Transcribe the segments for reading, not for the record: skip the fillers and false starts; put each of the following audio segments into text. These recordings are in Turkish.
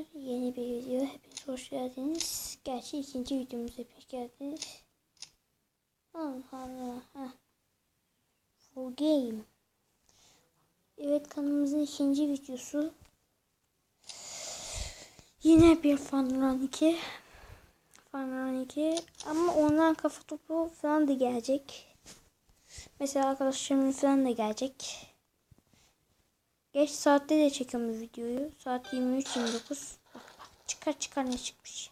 arkadaşlar. Yeni bir video. Hepiniz hoş geldiniz. Gerçi ikinci videomuza hepiniz geldiniz. Allah Allah. Full game. Evet, kanalımızın ikinci videosu. Yine bir Fun 2. Fun 2. Ama ondan kafa topu falan da gelecek. Mesela arkadaşlarım falan da gelecek. Geç saatte de çekiyorum bu videoyu. Saat 23:29. Çıkar ne çıkmış.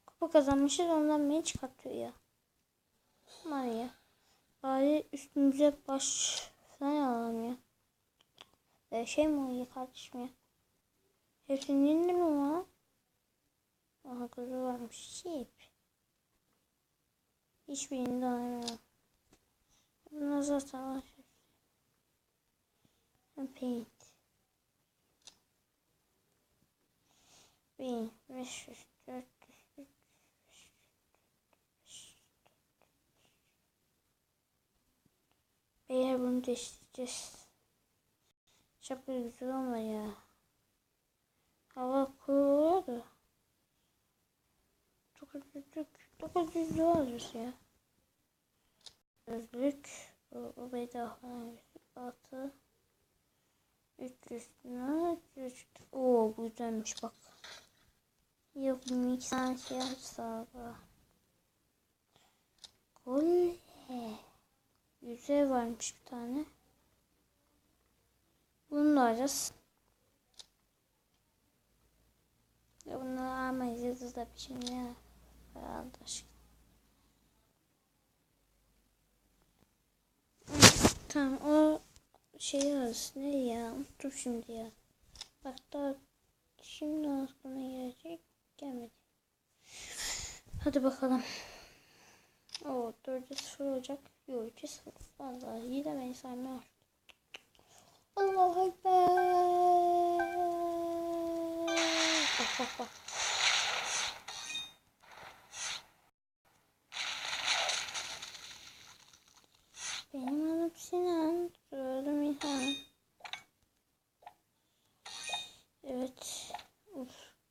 Kupa kazanmışız, ondan beni çıkartıyor ya. Aman ya. Bari üstümüze baş falan alalım ya. Şey mi oluyor kardeşim ya? Hepsinin elinde mi var? Aha, kızı varmış. Şip. Hiçbirini daha alamıyorum. Bunlar zaten var. Paint. 1500, 400, Beyler bunu değiştireceğiz. Şapka güzel ama ya. Hava kuruyor da. 900 alırız ya. Özlük. O bedava. 6. 300. 300. Oo, bu güzelmiş bak. Yok, 2 tane şey sağda. Kolye. Yüzey varmış bir tane. Bunu da alacağız. Ya bunu almayız da şimdi ya. Herhalde aşkım. Tamam, o şey arası ne ya? Unuttum şimdi ya. Bak daha şimdi aklına gelecek. Gelmedi. Hadi bakalım. O 4'e 0 olacak. Yok 3'e 0. Vallahi iyi de beni saymıyor. Allahu Ekber. Bak. Benim adım Sinan. Soyadım İlhan. Evet.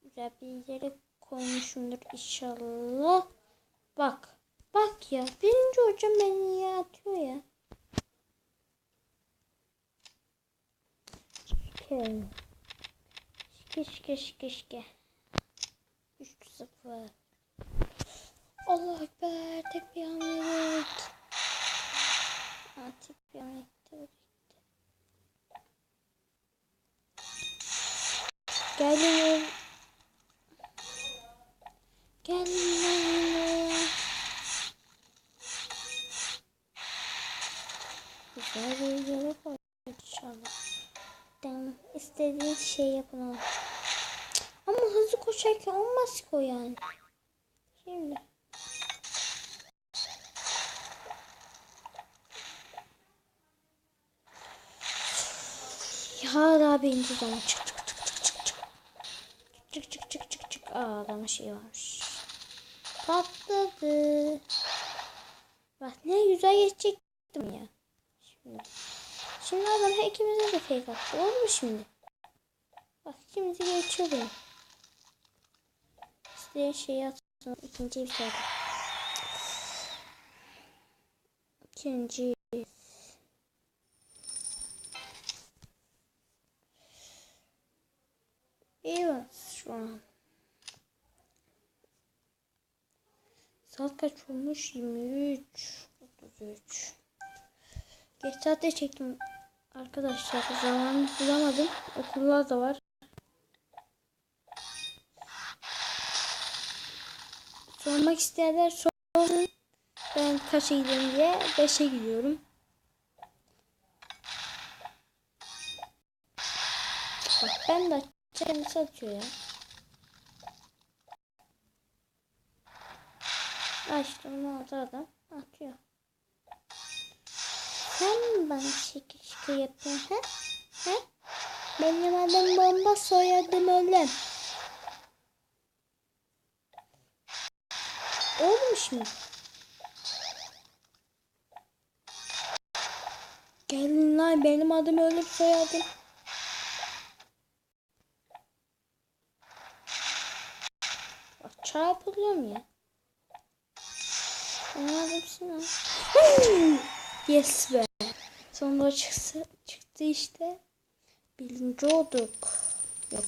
Güzel bir yere koymuşumdur inşallah. Bak ya. Birinci hocam beni niye atıyor ya? Şike. 3-0. Allah Ekber. Tek bir hamle. Tek bir hamle. Gelin. Güzel bir yere koy inşallah. İstediğin şey yapın ama. Ama hızlı koşarken olmaz ki o yani. Şimdi. Ya daha birinci zaman çık. Adamın şey varmış. Patladı. Bak ne güzel geçecektim ya. Şimdi adam ikimize de fake attı. Oldu mu şimdi? Bak şimdi geçiyor beni. İsteyen şeyi atsın. İkinci bir şey. İkinci. Evet şu an. Saat kaç olmuş? 23:33. Geç saatte çektim arkadaşlar. Zamanı bulamadım. Okullar da var. Sormak isteyenler sorun. Ben kaça gidiyorum diye 5'e gidiyorum. Bak ben de kendisi atıyor ya. Açtım, ne oldu, adam atıyor. Sen bana şaka yapıyorsun ha? Benim adım bomba, soyadım ölüm. Oldu mu şimdi? Gelin lan, benim adım ölüm, soyadım. çarpılıyorum ya. Anladım Sinan. Yes be. Sonunda çıktı işte. Birinci olduk. Yok.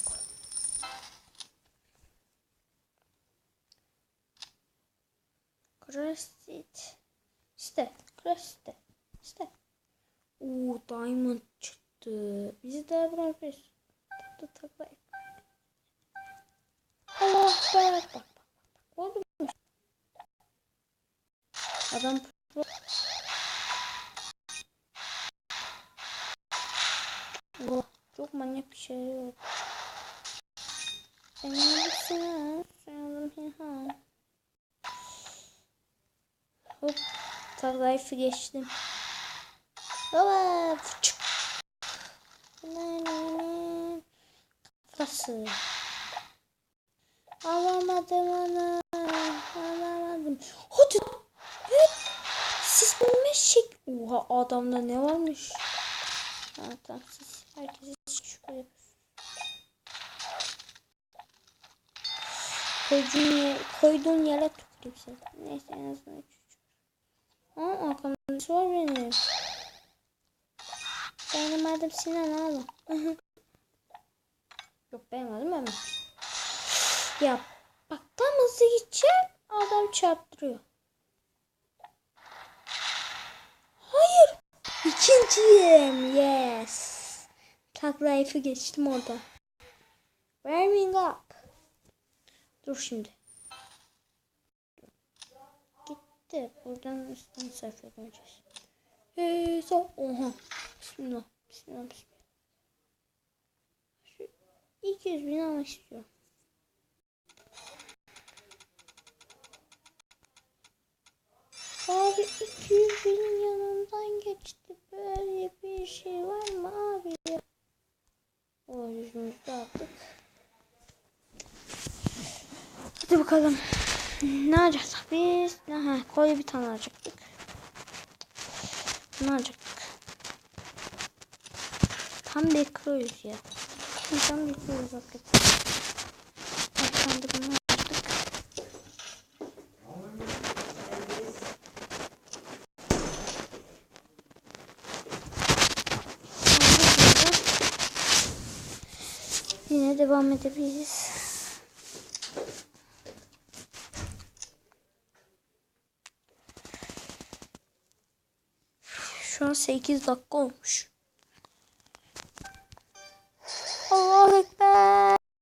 Crusted. İşte. Crusted. İşte. Oo, diamond çıktı. Bizi de bırakırız. Taklayın. Allah be. Bak. Oldu mu? Adam oh, çok manyak bir şey yok. Sen neredesin? Hop. Taklayı geçtim. Baba. Kafası. Alamadım onu. Alamadım. Hadi. Evet. Siz meşek. Oha, adamda ne varmış? Ha, tamam, siz herkese şükür yapın. Koyduğun yere tüküreyim seni. Neyse, en azından küçük. Aa, arkamda var benim. Beğenemedim Sinan oğlum. Yok, beğenmedim ama. Ya bak, tam hızlı gideceğim. Adam çarptırıyor. Hayır. İkinciyim. Yes. Taklayıfı geçtim orada. Warming up. Dur şimdi. Gitti. Buradan üstten sayfa döneceğiz. Oha. Bismillah. Bismillah. Şu 200.000 almak istiyorum. Abi 200.000 yanından geçti. Böyle bir şey var mı abi ya? O yüzümüzü dağıttık. Hadi bakalım. Ne alacaktık biz? Koyu bir tane alacaktık. Ne alacaktık? Tam bekliyoruz ya. Tam bekliyoruz hakikaten. Tam da bunu alacaktık. Yine devam edebiliriz. Şu an 8 dakika olmuş.